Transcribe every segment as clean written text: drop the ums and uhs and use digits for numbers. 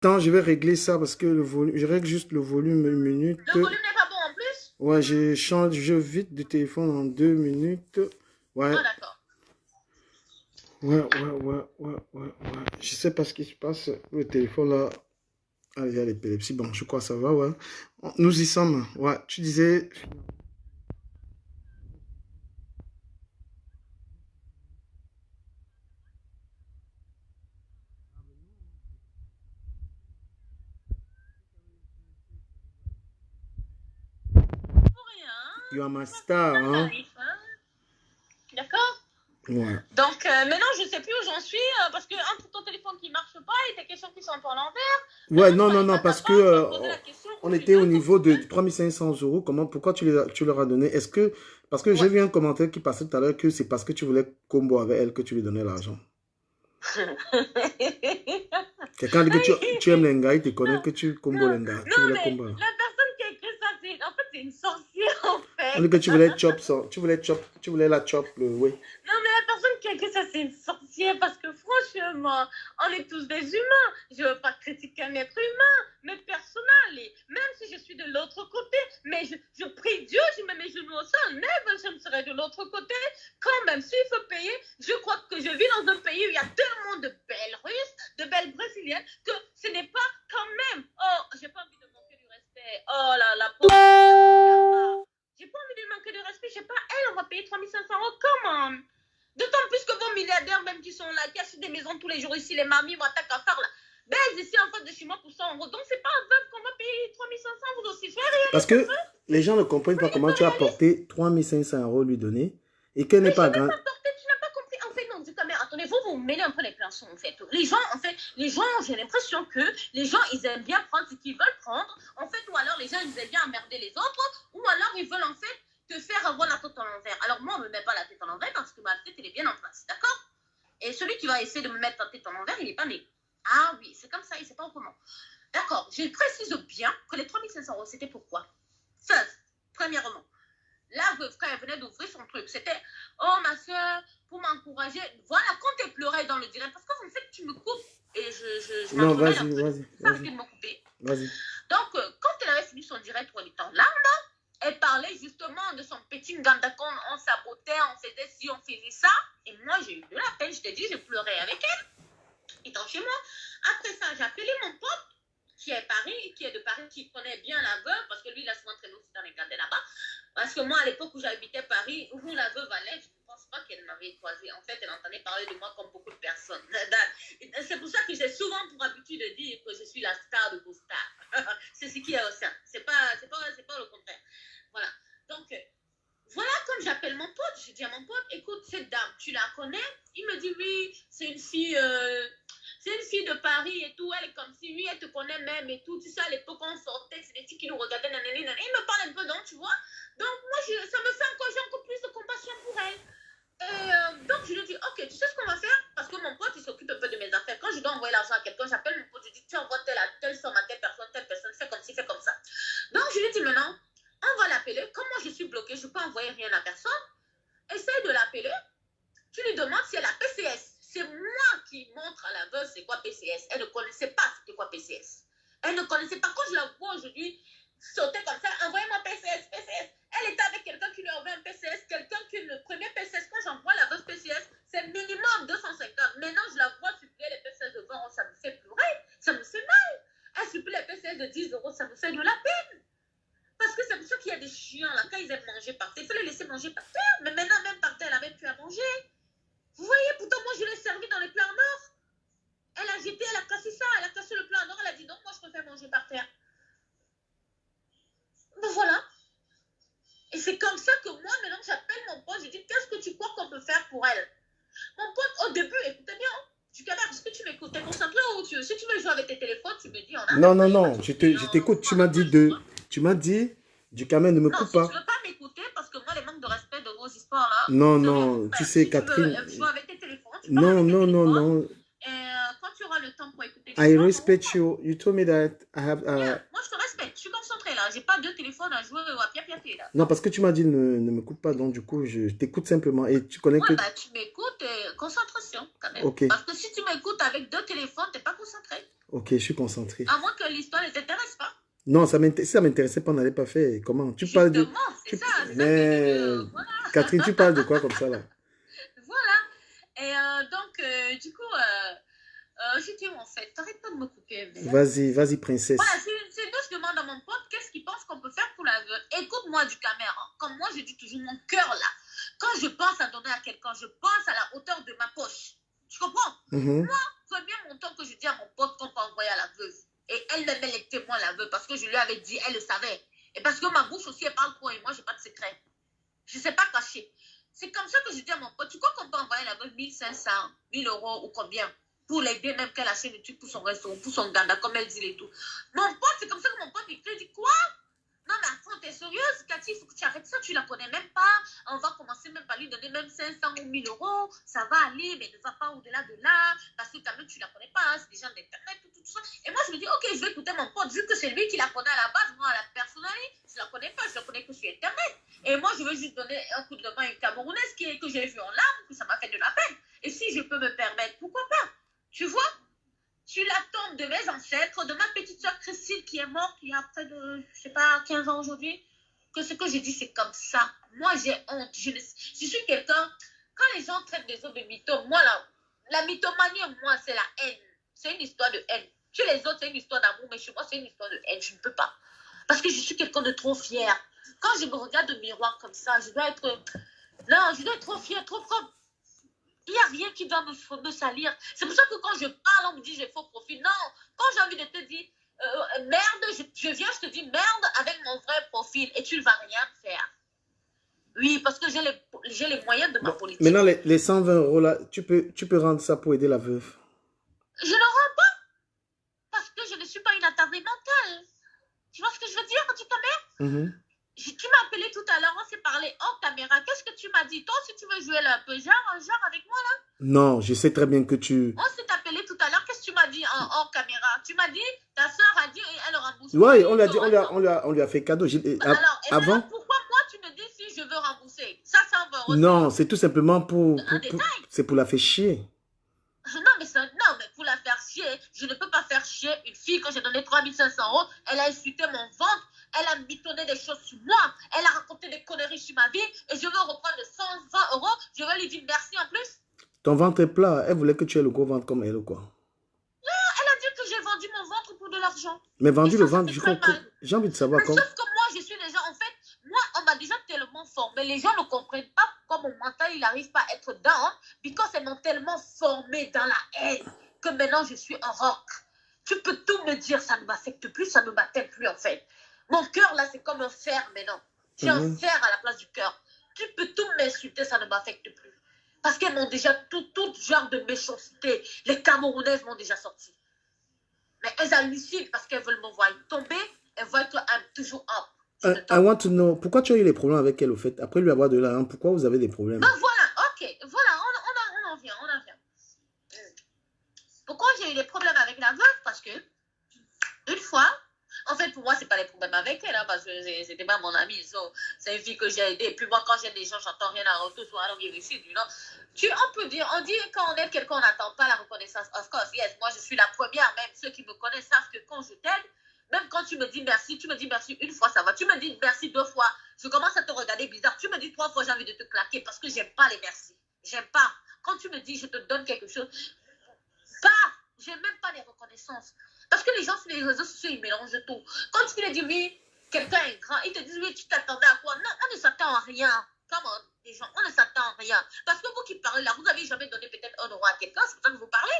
Attends, je vais régler ça parce que le volume, je règle juste le volume une minute. Le volume n'est pas bon en plus? Ouais, je change, je vite de téléphone en 2 minutes. Ouais, Ah, d'accord. ouais. Je sais pas ce qui se passe. Le téléphone là, ah, il y a l'épilepsie. Bon, je crois que ça va, ouais. Nous y sommes. Ouais, tu disais. Pour rien, You are hein. my Ça star, hein? arrive, hein. D'accord? Ouais. Donc, maintenant, je ne sais plus où j'en suis parce que entre ton téléphone qui ne marche pas et tes questions qui sont un peu à l'envers, Ouais, maintenant, je non, ne non, connais non, pas ta parce que part. Je dois poser la question où on tu était au veux, comme niveau tu de veux. 3 500 euros. Comment, pourquoi tu leur as donné? Parce que j'ai Ouais. vu un commentaire qui passait tout à l'heure que c'est parce que tu voulais combo avec elle que tu lui donnais l'argent. Quelqu'un dit que tu aimes les gars, il te connaît Non, que tu combo non, les gars. Tu non, voulais mais combo là. la personne qui a écrit ça, en fait, c'est une sorcière, en On fait. dit que tu voulais chop ça. Tu voulais la chop, le oui. Non, mais la personne qui a écrit ça, c'est une sorcière parce que franchement, on est tous des humains. Je ne veux pas critiquer un être humain, mais personnel. Même si je suis de l'autre côté, mais je prie Dieu, je mets mes genoux au sol. Never, je ne serai de l'autre côté. Quand même, s'il faut payer, je crois que je vis dans un pays où il y a tellement de belles Russes, de belles Brésiliennes, que ce n'est pas quand même. Oh, j'ai pas envie de manquer du respect. Oh là là, pauvre. J'ai pas envie de manquer de respect. Je sais pas, elle, on va payer 3500 euros. Comment? D'autant plus que vos milliardaires, même qui sont là, qui achètent des maisons tous les jours ici, les mamies, Wata Kafar, là, ben, ici en face de chez moi pour 100 euros. Donc, c'est pas à 20 qu'on va payer 3500, vous aussi. Soyez Parce réaliste un que peu. les gens ne comprennent pas Soyez un comment peu tu as réaliste. porté 3 500 € lui donner et qu'elle n'est Mais je pas n'ai grande. pas porté, tu n'as pas compris. En fait, non, mais attendez, vous mêlez un peu les pinceaux, en fait. Les gens, j'ai l'impression que les gens, ils aiment bien prendre ce qu'ils veulent prendre. En fait, ou alors les gens, ils aiment bien emmerder les autres, ou alors ils veulent, en fait, te faire avoir la tête en l'envers. Alors, moi, on ne me met pas la tête en l'envers parce que ma tête, elle est bien en place, d'accord? Et celui qui va essayer de me mettre la tête en l'envers, il n'est pas né. Ah oui, c'est comme ça, il ne sait pas comment. D'accord, je précise bien que les 3500 euros, c'était pourquoi? First, premièrement, la veuve, quand elle venait d'ouvrir son truc, c'était oh ma soeur, pour m'encourager. Voilà, quand elle pleurait dans le direct, parce qu'en fait, tu me coupes et je Non, m'entremêle un vas-y, peu. Donc, vas-y, faut vas-y, arrêter de me couper. vas-y. Donc, quand elle avait fini son direct où elle était en larmes, elle parlait justement de son petit gandakon, on sabotait, on faisait ci, on faisait ça. Et moi, j'ai eu de la peine, je t'ai dit, je pleurais avec elle, étant chez moi. Après ça, j'ai appelé mon pote qui est de Paris, qui connaît bien la veuve, parce que lui, il a souvent traîné aussi dans les gardens là-bas. Parce que moi, à l'époque où j'habitais Paris, où la veuve allait, je ne pense pas qu'elle m'avait croisé. En fait, elle entendait parler de moi comme beaucoup de personnes. C'est pour ça que j'ai souvent pour habitude de dire que je suis la star de vos stars. C'est ce qui est au sein. C'est pas le contraire. Voilà. Donc, voilà, comme j'appelle mon pote, je dis à mon pote, écoute, cette dame, tu la connais? Il me dit, oui, c'est une fille de Paris et tout, elle est comme si, oui, elle te connaît même et tout, tu sais, à l'époque, on sortait, c'est des filles qui nous regardaient, nanani, nanani. Il me parle un peu, donc, tu vois. Donc, moi, ça me fait encore, j'ai encore plus de compassion pour elle. Et donc, je lui dis, ok, tu sais ce qu'on va faire? Parce que mon pote, il s'occupe un peu de mes affaires. Quand je dois envoyer l'argent à quelqu'un, j'appelle mon pote, je dis, tu envoies telle somme à telle personne, fais comme ci, fais comme ça. Donc, je lui dis maintenant, on va l'appeler. Comme moi, je suis bloquée, je ne peux envoyer rien à personne. Essaye de l'appeler. Tu lui demandes si elle a PCS. C'est moi qui montre à la veuve c'est quoi PCS. Elle ne connaissait pas c'était quoi PCS. Elle ne connaissait pas. Quand je la vois aujourd'hui sauter comme ça, envoyez-moi PCS, PCS. Elle était avec quelqu'un qui lui a envoyé un PCS, quelqu'un qui le premier PCS, quand j'envoie la veuve PCS, c'est minimum 250. Maintenant, je la vois supplier les PCS de 20 euros, ça me fait pleurer, ça me fait mal. Elle supplie les PCS de 10 euros, ça me fait de la peine. Parce que c'est pour ça qu'il y a des chiens là, quand ils aiment manger par terre, il faut les laisser manger par terre. Mais maintenant, même par terre, elle n'a même plus à manger. Vous voyez, pourtant, moi, je l'ai servi dans les plats en or. Elle a jeté, elle a cassé ça, elle a cassé le plat en or, elle a dit non, moi, je préfère manger par terre. Ben voilà. Et c'est comme ça que moi, maintenant, j'appelle mon pote, je dis, qu'est-ce que tu crois qu'on peut faire pour elle? Mon pote, au début, écoutez bien, du canard, est-ce que tu m'écoutes? T'es concentré ou si tu veux jouer avec tes téléphones, tu me dis, on Non, arrête, non, il n'y a pas de non, souci, je on t'écoute. prend un autre jour. Hein. Tu m'as dit, du camen ne me Non, coupe si tu pas. veux pas m'écouter, parce que moi, les manques de respect de vos histoires là, Non, je rien vous non, tu faire. sais, Si tu veux Catherine. jouer avec tes téléphones, tu pars Non, avec tes non, non, téléphones. non. Et quand tu auras le temps pour écouter I l'histoire, on respect reprend. you. You told me that I have. Bien, moi je te respecte, je suis concentrée là. J'ai pas deux téléphones à jouer à pied là. Non, parce que tu m'as dit ne me coupe pas, donc du coup, je t'écoute simplement. Et tu connais que... Ouais, bah tu m'écoutes, concentration quand même. Ok, Parce que si tu m'écoutes avec deux téléphones, t'es pas concentré. ok, je suis concentré. À moins que l'histoire ne t'intéresse pas. Non, si ça m'intéressait pas, on n'allait pas faire. Comment? Tu parles de... Justement, c'est ça que je Mais... veux. Voilà. Catherine, tu parles de quoi comme ça, là? Voilà. Et donc, du coup, j'étais où en fait? T'arrêtes pas de me couper. Vas-y, princesse. Voilà, c'est nous, je demande à mon pote qu'est-ce qu'il pense qu'on peut faire pour la veuve. Écoute-moi du caméra. Hein. Comme moi, je dis toujours mon cœur là. Quand je pense à donner à quelqu'un, je pense à la hauteur de ma poche. Tu comprends? Moi, premier montant que je dis à mon pote qu'on peut envoyer à la veuve. Et elle me met les témoins, la veuve, parce que je lui avais dit, elle le savait. Et parce que ma bouche aussi, elle parle trop et moi, j'ai pas de secret. Je ne sais pas cacher. C'est comme ça que je dis à mon pote, tu crois qu'on peut envoyer la veuve 1500, 1000 euros ou combien? Pour l'aider même qu'elle achète des trucs pour son restaurant, pour son ganda, comme elle dit et tout. Mon pote, c'est comme ça que mon pote il dit quoi? Non mais attends, t'es sérieuse, Cathy, il faut que tu arrêtes ça, tu la connais même pas. On va commencer même par lui donner même 500 ou 1000 euros, ça va aller, mais ne va pas au-delà de là, parce que quand même tu la connais pas, hein, c'est des gens d'internet, tout ça. Et moi je me dis, ok, je vais écouter mon pote, vu que c'est lui qui la connaît à la base, moi à la personnalité, je la connais pas, je la connais que sur internet. Et moi je veux juste donner un coup de main à une Camerounaise que j'ai vue en larmes, que ça m'a fait de la peine. Et si je peux me permettre, pourquoi pas? Tu vois? Tu la tombes de mes ancêtres, de ma petite soeur Christine qui est morte il y a près de, je sais pas, 15 ans aujourd'hui. Que ce que je dis, c'est comme ça. Moi, j'ai honte. Je suis quelqu'un, quand les gens traitent des autres de mythos, moi, la mythomanie, moi, c'est la haine. C'est une histoire de haine. Chez les autres, c'est une histoire d'amour, mais chez moi, c'est une histoire de haine. Je ne peux pas. Parce que je suis quelqu'un de trop fier. Quand je me regarde au miroir comme ça, je dois être... Non, je dois être trop fière, trop propre. Il n'y a rien qui doit me salir. C'est pour ça que quand je parle, on me dit j'ai faux profil. Non, quand j'ai envie de te dire merde, je viens, je te dis merde avec mon vrai profil et tu ne vas rien faire. Oui, parce que j'ai les moyens de ma politique. Maintenant, les 120 euros là, tu peux rendre ça pour aider la veuve. Je ne rends pas parce que je ne suis pas une attardée mentale. Tu vois ce que je veux dire, tu ta mère? Tu m'as appelé tout à l'heure, on s'est parlé hors caméra. Qu'est-ce que tu m'as dit? Toi, si tu veux jouer là un peu, genre avec moi là? Non, je sais très bien que tu... On s'est appelé tout à l'heure, qu'est-ce que tu m'as dit hors caméra? Tu m'as dit, ta soeur a dit, elle rembourse. Oui, on lui a fait cadeau. Alors, avant... pourquoi moi tu me dis si je veux rembourser? Ça 120 euros. Non, c'est tout simplement pour détail. C'est pour la faire chier. Non, mais pour la faire chier, je ne peux pas faire chier une fille quand j'ai donné 3500 euros. Elle a insulté mon ventre. Elle a mitonné des choses sur moi. Elle a raconté des conneries sur ma vie. Et je veux reprendre 120 euros. Je veux lui dire merci en plus. Ton ventre est plat. Elle voulait que tu aies le gros ventre comme elle ou quoi? Non, elle a dit que j'ai vendu mon ventre pour de l'argent. Mais vendu le ventre, j'ai envie de savoir comment. Sauf que moi, je suis déjà, en fait, moi, on m'a déjà tellement formé. Les gens ne comprennent pas pourquoi mon mental, il n'arrive pas à être down. Parce qu'elles m'ont tellement formé dans la haine que maintenant, je suis un rock. Tu peux tout me dire, ça ne m'affecte plus, ça ne m'atteint plus, en fait. Mon cœur, là, c'est comme un fer maintenant. J'ai un fer à la place du cœur. Tu peux tout m'insulter, ça ne m'affecte plus. Parce qu'elles m'ont déjà tout genre de méchanceté. Les Camerounaises m'ont déjà sorti. Mais elles hallucinent parce qu'elles veulent me voir tomber. Elles voient que I'm toujours up. I want to know, pourquoi tu as eu les problèmes avec elle au fait? Après lui avoir de l'argent, pourquoi vous avez des problèmes? Ben voilà, ok. Voilà, on en vient. Pourquoi j'ai eu des problèmes avec la veuve? Parce que, une fois, en fait, pour moi, c'est pas les problèmes avec elle, hein, parce que c'était pas mon amie. C'est une fille que j'ai aidée. Et puis moi, quand j'aide des gens, j'entends rien à retour. Soit alors, il réussit, you know. On peut dire, on dit quand on aide quelqu'un, on n'attend pas la reconnaissance. Of course, yes, moi, je suis la première. Même ceux qui me connaissent savent que quand je t'aide, même quand tu me dis merci, tu me dis merci une fois, ça va. Tu me dis merci deux fois, je commence à te regarder bizarre. Tu me dis trois fois, j'ai envie de te claquer parce que j'aime pas les merci. J'aime pas. Quand tu me dis, je te donne quelque chose, j'aime même pas les reconnaissances. Parce que les gens sur les réseaux sociaux, ils mélangent tout. Quand tu leur dis, oui, quelqu'un est grand, ils te disent, oui, tu t'attendais à quoi? Non, on ne s'attend à rien. Comment, les gens, on ne s'attend à rien. Parce que vous qui parlez là, vous n'avez jamais donné peut-être 1 euro à quelqu'un, c'est pour ça que vous parlez.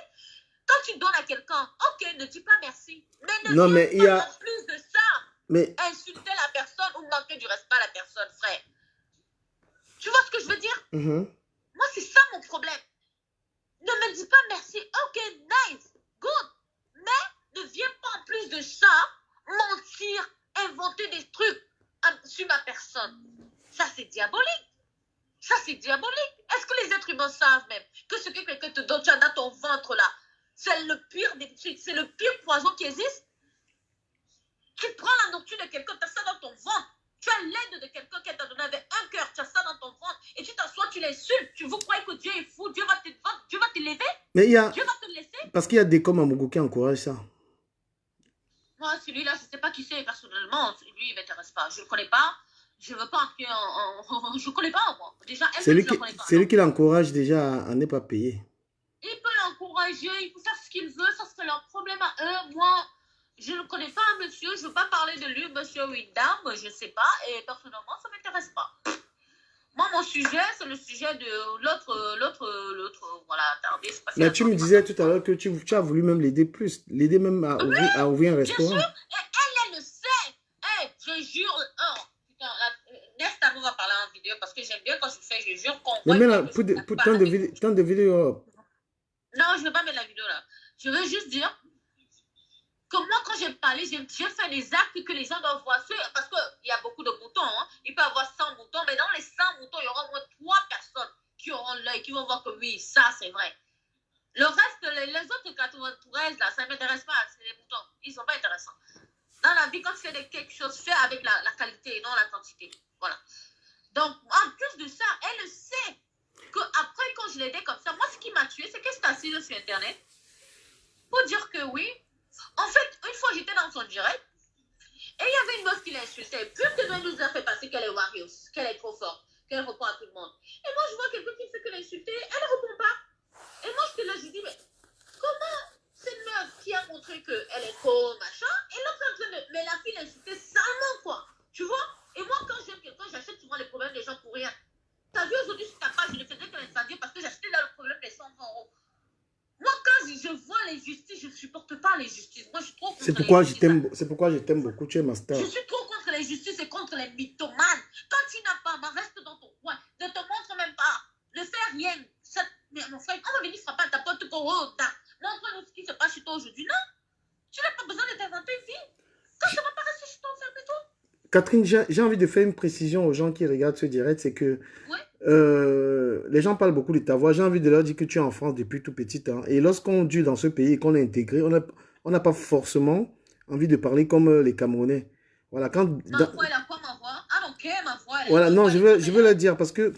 Quand tu donnes à quelqu'un, ok, ne dis pas merci. Mais ne dis pas en plus de ça. Mais... insulter la personne ou manquer du respect à la personne, frère. Tu vois ce que je veux dire? Moi, c'est ça mon problème. Ne me dis pas merci. Ok, nice, good. Mais ne viens pas en plus de ça mentir, inventer des trucs sur ma personne. Ça, c'est diabolique. Ça, c'est diabolique. Est-ce que les êtres humains savent même que ce que quelqu'un te donne, tu as dans ton ventre là, c'est le pire poison qui existe? Tu prends la nourriture de quelqu'un, tu as ça as l'aide de quelqu'un qui t'a donné avec un cœur, tu as ça dans ton ventre, et tu t'assois, tu l'insultes. Tu vous croyez que Dieu est fou, Dieu va te lever, Mais il y a... Dieu va te laisser. Parce qu'il y a des comme Amogo qui encouragent ça. Moi, celui-là, je ne sais pas qui c'est personnellement. Lui, il ne m'intéresse pas. Je ne le connais pas. Je ne veux pas entrer en... Je ne connais pas, moi. Déjà, C'est lui, je ne connais pas. c'est lui qui l'encourage déjà à ne pas payer. Il peut l'encourager, il peut faire ce qu'il veut, ça c'est leur problème à eux. Moi, je ne connais pas monsieur, je ne veux pas parler de lui, monsieur Windham, je ne sais pas, et personnellement, ça ne m'intéresse pas. Moi, mon sujet, c'est le sujet de l'autre, voilà, attendez, c'est pas Mais tu me disais tout à l'heure que tu as voulu même l'aider plus, l'aider même à ouvrir un restaurant. Bien sûr, et elle le sait. Hey, je jure, oh, putain, next time, on va parler en vidéo, parce que j'aime bien quand je fais, je jure qu'on voit. Mais là, pour tant de vidéos. Non, je ne veux pas mettre la vidéo là. Je veux juste dire que moi, quand j'ai parlé, j'ai fait des actes que les gens doivent voir. Parce qu'il y a beaucoup de moutons. Hein. Il peut y avoir 100 moutons, mais dans les 100 moutons, il y aura au moins 3 personnes qui auront l'œil, qui vont voir que oui, ça, c'est vrai. Le reste, les autres 93, là, ça ne m'intéresse pas. C'est les moutons. Ils ne sont pas intéressants. Dans la vie, quand tu fais quelque chose, fais avec la qualité et non la quantité. Voilà. Donc, en plus de ça, elle sait qu'après, quand je l'ai aidé comme ça, moi, ce qui m'a tué, c'est que j'étais assise sur Internet pour dire que oui. En fait, une fois, j'étais dans son direct et il y avait une meuf qui l'insultait. Plus que nous a fait passer qu'elle est Warriors, qu'elle est trop forte, qu'elle répond à tout le monde. Et moi, je vois quelqu'un qui fait que l'insulter, elle ne répond pas. Et moi, j'étais là, je dis, mais comment cette meuf qui a montré qu'elle est co, machin, et l'autre en train de. Mais la fille l'insultait salement, quoi. Tu vois? Et moi, quand j'aime quelqu'un, j'achète souvent les problèmes des gens pour rien. T'as vu aujourd'hui sur ta page, je ne faisais que l'incendier parce que j'achetais là le problème des 120 €. Moi, quand je vois l'injustice, je ne supporte pas l'injustice. Moi, je suis trop contre c'est pourquoi je l'injustice. c'est pourquoi je t'aime beaucoup, tu es ma star. Je suis trop contre l'injustice et contre les mythomanes. Quand tu n'as pas, ben reste dans ton coin. Ne te montre même pas. Ne fais rien. Mais mon frère, on va venir frapper à ta porte pour montre-nous ce qui se passe chez toi aujourd'hui. Non, tu n'as pas besoin de t'inventer une vie. Quand ça ne va pas rester chez toi, ferme-toi. Catherine, j'ai envie de faire une précision aux gens qui regardent ce direct, c'est que Oui. les gens parlent beaucoup de ta voix. J'ai envie de leur dire que tu es en France depuis tout petit. Hein, et lorsqu'on dure dans ce pays et qu'on est intégré, on n'a pas forcément envie de parler comme les Camerounais. Voilà, quand... Ma voix, elle a quoi ma voix? Ah non, ok, ma voix, elle a Voilà, non, quoi, je veux le dire parce que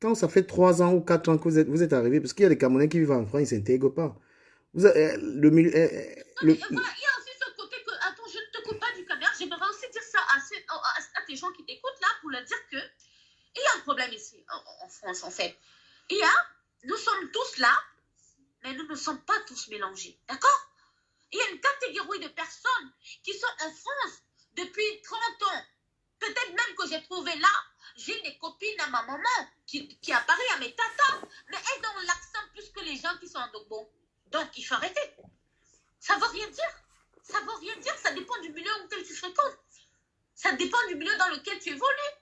quand ça fait 3 ans ou 4 ans que vous êtes arrivé, parce qu'il y a des Camerounais qui vivent en France, ils ne s'intègrent pas. Le milieu... Voilà, il y a aussi ce côté que, attends, je ne te coupe pas du caméra, j'aimerais aussi dire ça à tes gens qui t'écoutent là pour leur dire que il y a un problème ici en France en fait. Nous sommes tous là, mais nous ne sommes pas tous mélangés, d'accord? Il y a une catégorie de personnes qui sont en France depuis 30 ans. Peut-être même que j'ai trouvé là, j'ai des copines à ma maman qui apparaissent à mes tatas, mais elles ont l'accent plus que les gens qui sont en Dogbo. Donc il faut arrêter. Ça ne veut rien dire. Ça ne veut rien dire. Ça dépend du milieu auquel tu fréquentes. Ça dépend du milieu dans lequel tu évolues.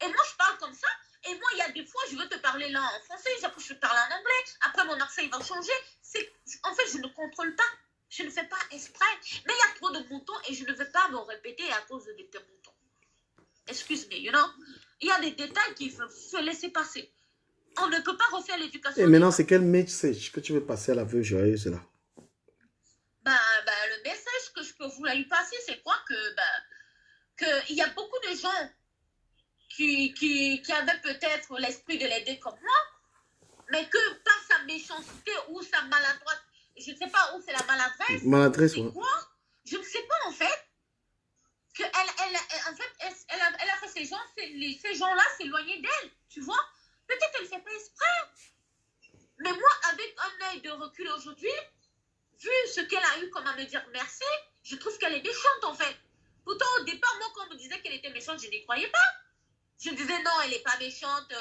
Et moi, je parle comme ça. Et moi, il y a des fois, je veux te parler là en français. Après, je vais te parler en anglais. Après, mon accent, il va changer. En fait, je ne contrôle pas. Je ne fais pas exprès. Mais il y a trop de moutons et je ne vais pas me répéter à cause de tes moutons. Excuse-moi, you know. Il y a des détails qu'il faut laisser passer. On ne peut pas refaire l'éducation. Et maintenant, c'est quel message que tu veux passer à la veuve joyeuse là? Le message que je peux vous lui passer, c'est quoi? Que il y a beaucoup de gens qui avaient peut-être l'esprit de l'aider comme moi, mais que par sa méchanceté ou sa maladresse, je ne sais pas où c'est la maladresse. Maladresse, c'est quoi? Je ne sais pas en fait. Elle a fait ces gens-là s'éloigner d'elle, tu vois? Peut-être qu'elle ne fait pas exprès. Mais moi, avec un œil de recul aujourd'hui, vu ce qu'elle a eu comme à me dire merci, je trouve qu'elle est méchante en fait. Pourtant, au départ, moi, quand on me disait qu'elle était méchante, je n'y croyais pas. Je disais non, elle n'est pas méchante,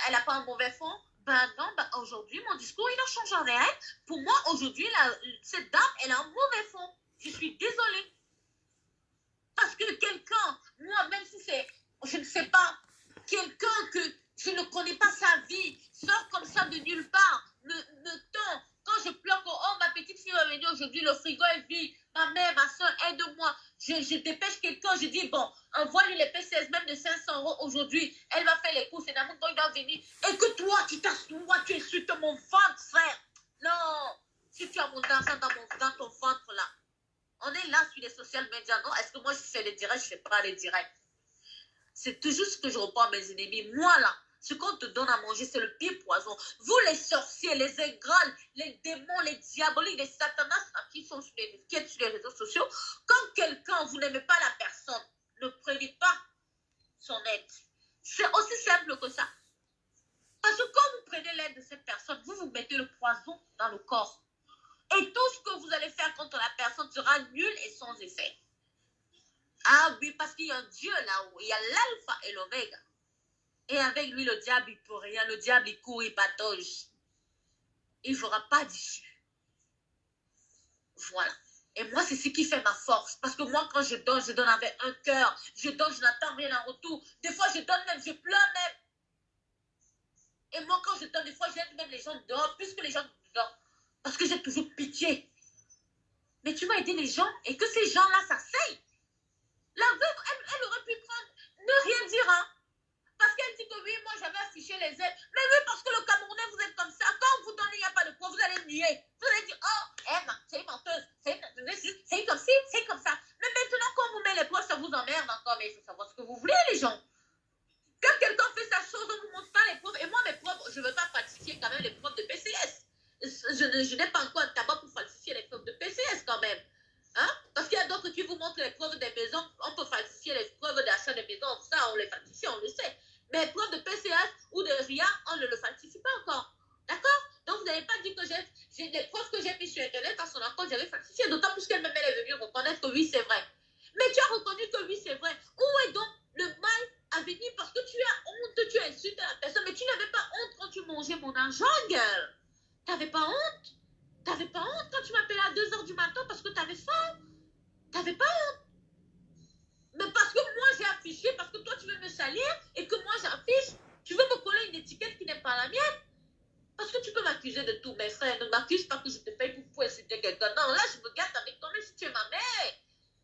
elle n'a pas un mauvais fond. Non, aujourd'hui, mon discours, il a changé en réel. Pour moi, aujourd'hui, cette dame, elle a un mauvais fond. Je suis désolée. Parce que quelqu'un, moi, même si c'est, je ne sais pas, quelqu'un que je ne connais pas sa vie, sort comme ça de nulle part, me tend. Quand je pleure, oh, ma petite fille est venue aujourd'hui, le frigo est vide, ma mère, ma soeur, aide-moi. Je dépêche quelqu'un, je dis, bon, envoie-lui les PCS même de 500 € aujourd'hui, elle va faire les courses, et d'abord, quand il doit venir, et que toi, tu t'assois, tu insultes mon ventre, frère. Non, si tu as mon argent dans ton ventre, là, on est là sur les social media, non? Est-ce que moi, je fais les directs? Je ne fais pas les directs. C'est toujours ce que je reprends à mes ennemis. Moi, là, ce qu'on te donne à manger, c'est le pire poison. Vous, les sorciers, les ingrats, les démons, les diaboliques, les satanas qui sont sur les réseaux sociaux, quand quelqu'un, vous n'aimez pas la personne, ne prenez pas son aide. C'est aussi simple que ça. Parce que quand vous prenez l'aide de cette personne, vous vous mettez le poison dans le corps. Et tout ce que vous allez faire contre la personne sera nul et sans effet. Ah oui, parce qu'il y a un Dieu là-haut. Il y a l'alpha et l'oméga. Et avec lui, le diable, il ne peut rien. Le diable, il court, il patauge. Il ne fera pas d'issue. Voilà. Et moi, c'est ce qui fait ma force. Parce que moi, quand je donne avec un cœur. Je donne, je n'attends rien en retour. Des fois, je donne même, je pleure même. Et moi, quand je donne, des fois, j'aide même les gens dehors, plus que les gens dehors. Parce que j'ai toujours pitié. Mais tu vas aider les gens et que ces gens-là s'asseyent. La veuve, elle aurait pu prendre, ne rien dire, hein. Parce qu'elle dit que oui, moi j'avais affiché les aides. Mais oui, parce que le Camerounais, vous êtes comme ça. Quand vous donnez, il n'y a pas de preuve, vous allez nier. Vous allez dire, oh, c'est une menteuse. C'est comme ci, c'est comme ça. Mais maintenant, quand on vous met les preuves, ça vous emmerde encore. Mais il faut savoir ce que vous voulez, les gens. Quand quelqu'un fait sa chose, on ne vous montre pas les preuves. Et moi, mes preuves, je ne veux pas falsifier quand même les preuves de PCS. Je n'ai pas encore un tabac pour falsifier les preuves de PCS quand même. Hein? Parce qu'il y a d'autres qui vous montrent les preuves des maisons. On peut falsifier les preuves d'achat des maisons. Ça, on les falsifie, on le sait. Mais les preuves de PCS ou de RIA, on ne le falsifie pas encore. D'accord? Donc, vous n'avez pas dit que j'ai des preuves que j'ai mises sur Internet à son compte, j'avais falsifié. D'autant plus qu'elle-même, elle est venue reconnaître que oui, c'est vrai. Mais tu as reconnu que oui, c'est vrai. Où est donc le mal à venir? Parce que tu as honte, tu insultes la personne. Mais tu n'avais pas honte quand tu mangeais mon argent, gueule. Tu n'avais pas honte? T'avais pas honte quand tu m'appelais à 2 h du matin parce que t'avais faim? T'avais pas honte? Mais parce que moi j'ai affiché, parce que toi tu veux me salir et que moi j'affiche, tu veux me coller une étiquette qui n'est pas la mienne? Parce que tu peux m'accuser de tout, mes frères. Ne m'accuse pas que je te paye pour insulter quelqu'un. Non, là je me gâte avec toi, même si tu es ma mère.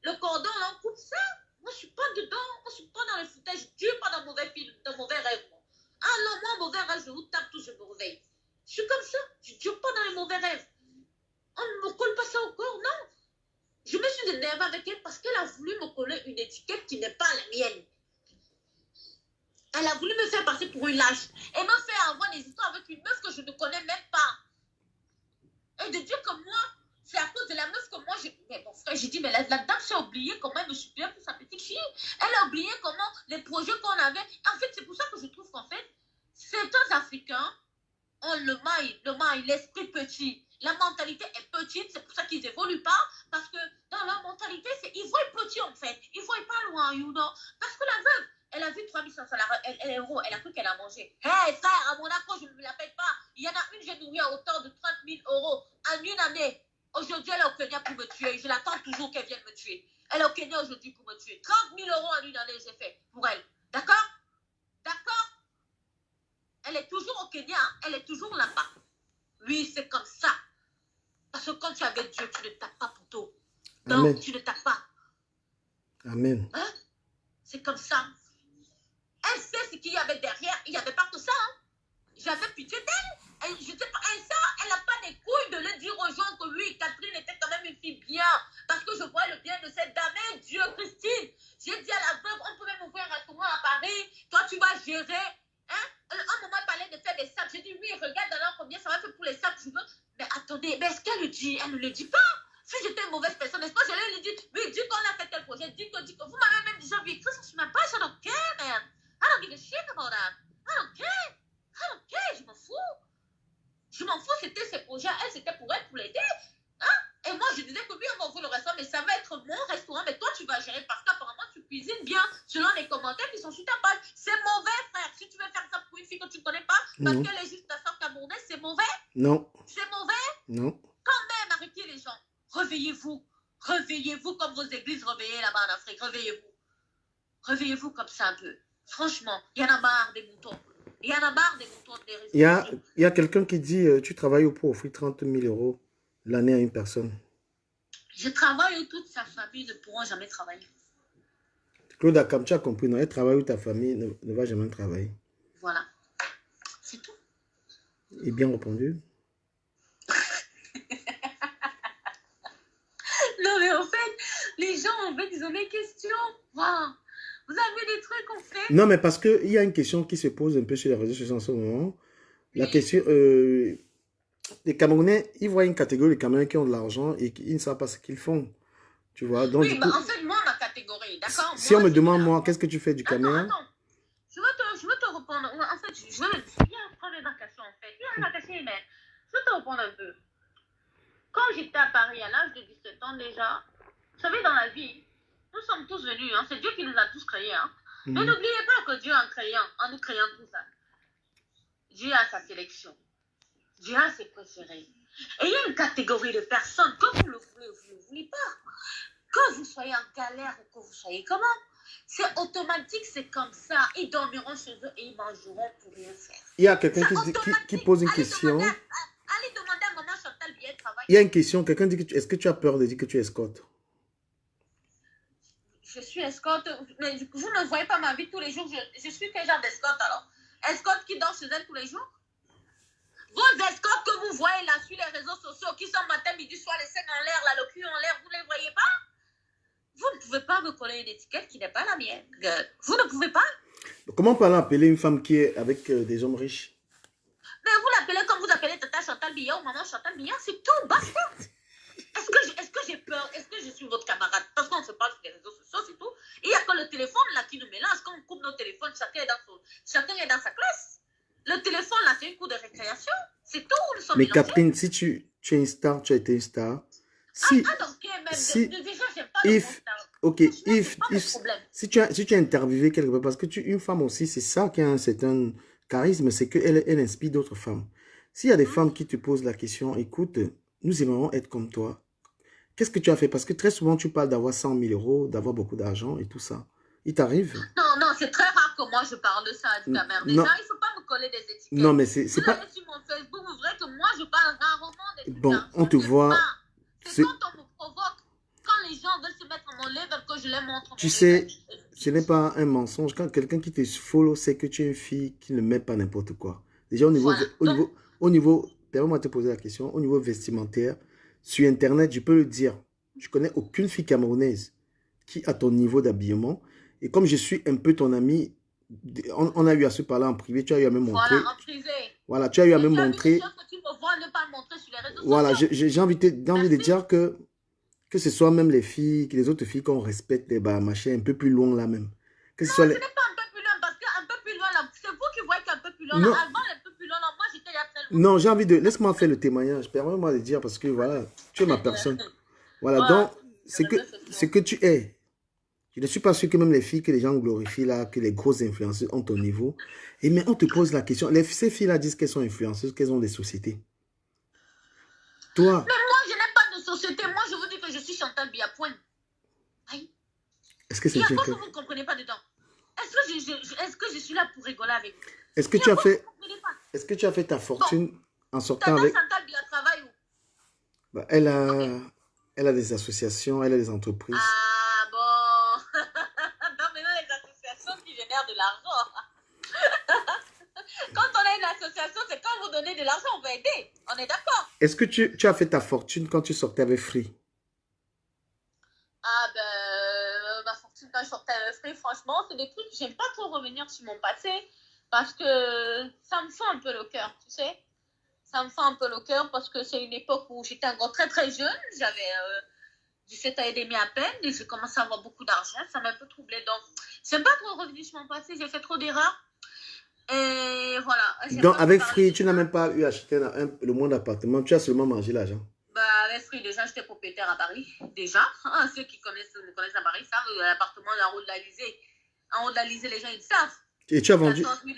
Le cordon là, on coupe ça. Moi je suis pas dedans, moi je suis pas dans le foutage, je tue pas dans mauvais film, dans mauvais rêve. Ah non, moi mauvais rêve, je vous tape tout, je me réveille. Je suis comme ça, je ne tue pas dans les mauvais rêves. On ne me colle pas ça au corps, non. Je me suis énervée avec elle parce qu'elle a voulu me coller une étiquette qui n'est pas la mienne. Elle a voulu me faire passer pour une lâche. Elle m'a fait avoir des histoires avec une meuf que je ne connais même pas. Et de dire que moi, c'est à cause de la meuf que moi, mais mon frère, j'ai dit, mais la dame s'est oubliée comment elle me suppliait pour sa petite fille. Elle a oublié comment les projets qu'on avait. En fait, c'est pour ça que je trouve qu'en fait, certains Africains ont le maille, l'esprit petit. La mentalité est petite, c'est pour ça qu'ils n'évoluent pas, parce que dans leur mentalité, ils voient petit en fait, ils ne voient pas loin, you know. Parce que la veuve, elle a vu 3500 $, elle est euro, elle a cru qu'elle a mangé. Hé hey, frère, à Monaco, je ne me la paye pas. Il y en a une, j'ai nourri à hauteur de 30 000 € en une année. Aujourd'hui, elle est au Kenya pour me tuer. Je l'attends toujours qu'elle vienne me tuer. Elle est au Kenya aujourd'hui pour me tuer. 30 000 € en une année, j'ai fait pour elle. D'accord? D'accord? Elle est toujours au Kenya, elle est toujours là-bas. Oui, c'est comme ça. Parce que quand tu es avec Dieu, tu ne tapes pas pour tout. Donc, tu ne tapes pas. Amen. Hein? C'est comme ça. Elle sait ce qu'il y avait derrière. Il n'y avait pas que ça. Hein? J'avais pitié d'elle. Je sais pas, elle n'a pas des couilles de le dire aux gens que oui, Catherine était quand même une fille bien. Parce que je vois le bien de cette dame. Hein, Dieu, Christine. J'ai dit à la veuve, on peut même ouvrir un restaurant à Paris. Toi, tu vas gérer. Hein? Un moment, elle parlait de faire des sacs. J'ai dit, oui, regarde alors combien ça va faire pour les sacs. Je veux. Mais attendez, mais est-ce qu'elle le dit? Elle ne le dit pas. Si j'étais une mauvaise personne, est-ce que j'allais lui dire, oui, dis qu'on a fait tel projet, dis que. Vous m'avez même déjà vu écrire ça sur ma page. I don't care, man. I don't give a shit about that. I don't care. I don't care. Je m'en fous. Je m'en fous, c'était ses projets. Elle, c'était pour elle, pour l'aider. Hein? Et moi, je disais que oui, on va ouvrir le restaurant, mais ça va être mon restaurant. Mais toi, tu vas gérer parce qu'apparemment, tu cuisines bien selon les commentaires qui sont sur ta page. C'est mauvais, frère. Si tu veux faire ça pour une fille que tu ne connais pas, parce qu'elle est juste ta soeur camerounaise, c'est mauvais. Non. C'est mauvais. Non. Quand même, arrêtez les gens. Réveillez-vous. Réveillez-vous comme vos églises réveillées là-bas en Afrique. Réveillez-vous. Réveillez-vous comme ça un peu. Franchement, il y en a marre des moutons. Il y en a marre des moutons des réseaux. Il y a quelqu'un qui dit tu travailles pour offrir 30 000 € l'année à une personne. Je travaille où toute sa famille ne pourront jamais travailler. Claude Akam, tu as compris, non? Elle travaille où ta famille ne va jamais travailler. Voilà. C'est tout. Et bien répondu. Non, mais en fait, les gens, en fait, ils ont des questions. Waouh. Vous avez vu des trucs qu'on fait? Non, mais parce qu'il y a une question qui se pose un peu sur les réseaux sociaux en ce moment. La Oui. question, les Camerounais, ils voient une catégorie de Camerounais qui ont de l'argent et qui ils ne savent pas ce qu'ils font. Tu vois, donc du Oui, bah, coup, en fait, moi, ma catégorie, d'accord? si Moi, on me je demande, viens. moi, qu'est-ce que tu fais du Attends, Cameroun? attends. Je vais te répondre. Ouais, en fait, viens prendre une vacation, en fait. Viens, une vacation, mais je vais te répondre un peu. Quand j'étais à Paris, à l'âge de 17 ans déjà, vous savez, dans la vie, nous sommes tous venus, hein, c'est Dieu qui nous a tous créés. Hein. Mais Mhm. n'oubliez pas que Dieu, en nous créant tout ça, Dieu a sa sélection. Dieu a ses préférés. Et il y a une catégorie de personnes, que vous le voulez ou vous ne le voulez pas, que vous soyez en galère ou que vous soyez comment, c'est automatique, c'est comme ça. Ils dormiront chez eux et ils mangeront pour rien faire. Il y a quelqu'un C'est qui automatique. pose une question. Allez demander à maman Chantal bien travailler. Il y a une question, quelqu'un dit que est-ce que tu as peur de dire que tu escortes? Je suis escorte, mais vous ne voyez pas ma vie tous les jours. Je suis quel genre d'escorte alors? Escorte qui dort chez elle tous les jours? Vos escortes que vous voyez là sur les réseaux sociaux, qui sont matin, midi, soir, les seins en l'air, là, le cul en l'air, vous ne les voyez pas? Vous ne pouvez pas me coller une étiquette qui n'est pas la mienne. Vous ne pouvez pas. Comment peut-on appeler une femme qui est avec des hommes riches? Mais vous l'appelez comme vous appelez Tata Chantal Billard ou Maman Chantal Billard, c'est tout, basta. Est-ce que j'ai peur? Est-ce que je suis votre camarade? Parce qu'on se parle sur les réseaux sociaux, c'est tout. Il n'y a que le téléphone là qui nous mélange. Quand on coupe nos téléphones, chacun est dans sa classe. Le téléphone là, c'est une cour de récréation. C'est tout, nous sommes Mais mélangés. Catherine, si tu es une star, tu as été une star. Si, Donc, même, si, déjà, j'aime pas le mot star. ok, C'est pas le problème. si tu as interviewé quelque part, parce que une femme aussi, c'est ça qui a un certain charisme, c'est qu'elle inspire d'autres femmes. S'il y a des femmes qui te posent la question, écoute, nous aimerions être comme toi. Qu'est-ce que tu as fait? Parce que très souvent, tu parles d'avoir 100 000 euros, d'avoir beaucoup d'argent et tout ça. Il t'arrive? Non, c'est très rare que moi je parle de ça à du caméra. Déjà, Non, il ne faut pas me coller des étiquettes. non, mais Vous c'est pas... allez sur mon Facebook, vous verrez que moi je parle rarement des trucs Bon, d'argent. on te voit... C'est quand on me provoque, quand les gens veulent se mettre à mon level, que je les montre. Tu sais, ce n'est pas un mensonge. Quand quelqu'un qui te follow sait que tu es une fille qui ne met pas n'importe quoi. Déjà, Voilà. permets-moi de te poser la question, au niveau vestimentaire, sur Internet, je peux le dire, je connais aucune fille camerounaise qui a ton niveau d'habillement. Et comme je suis un peu ton ami, on a eu à se parler en privé, tu as eu à me montrer. Voilà, en privé. Voilà, tu as eu à me montrer. Que tu me vois ne pas le montrer sur les réseaux voilà, sociaux. j'ai envie de dire que ce soit même les filles, que les autres filles qu'on respecte, les bah, machin, un peu plus loin là même. Que ce Non, soit ce les... n'est pas un peu plus loin, parce qu'un peu plus loin là, c'est vous qui voyez qu'un peu plus loin Non. là. Avant, un peu plus loin là, moi j'étais là très loin. Non, j'ai envie de... Laisse-moi faire le témoignage. Permets-moi de dire parce que voilà, tu es ma personne. Voilà, Voilà. donc, ce que tu es. Je ne suis pas sûr que même les filles que les gens glorifient là, que les grosses influenceuses ont ton niveau. Et mais on te pose la question. Ces filles-là disent qu'elles sont influenceuses, qu'elles ont des sociétés. Toi, Mais moi, je n'ai pas de société. Moi, je vous dis que je suis Chantal Bia, point. Aïe. est-ce que Il c'est y a bien quoi que... que vous ne comprenez pas dedans? Est-ce que je suis là pour rigoler avec vous? Est-ce que Il y tu a as quoi que fait... vous ne comprenez pas? Est-ce que tu as fait ta fortune en sortant Tata avec... Chantal Bia travaille où? Bah, elle a des associations, elle a des entreprises. Ah bon. Non, mais non, les associations qui génèrent de l'argent. Quand on a une association, c'est quand vous donnez de l'argent, on va aider. On est d'accord? Est-ce que tu as fait ta fortune quand tu sortais avec Free? Ah ben, ma fortune quand je sortais avec Free, franchement, c'est des trucs, j'aime pas trop revenir sur mon passé parce que ça me fend un peu le cœur, tu sais. Ça me fend un peu le cœur parce que c'est une époque où j'étais encore très très jeune, j'avais 17 ans et demi à peine et j'ai commencé à avoir beaucoup d'argent, ça m'a un peu troublée. Donc, j'aime pas trop revenir sur mon passé, j'ai fait trop d'erreurs. Et voilà. Donc, avec Free, tu n'as même pas eu acheté le moins d'appartement, tu as seulement mangé l'argent. Bah, avec Free, déjà, j'étais propriétaire à Paris. Déjà, ceux qui me connaissent à Paris savent l'appartement en haut de l'Alizé. En haut de l'Alizé, les gens, ils savent. Et tu as vendu... 14 000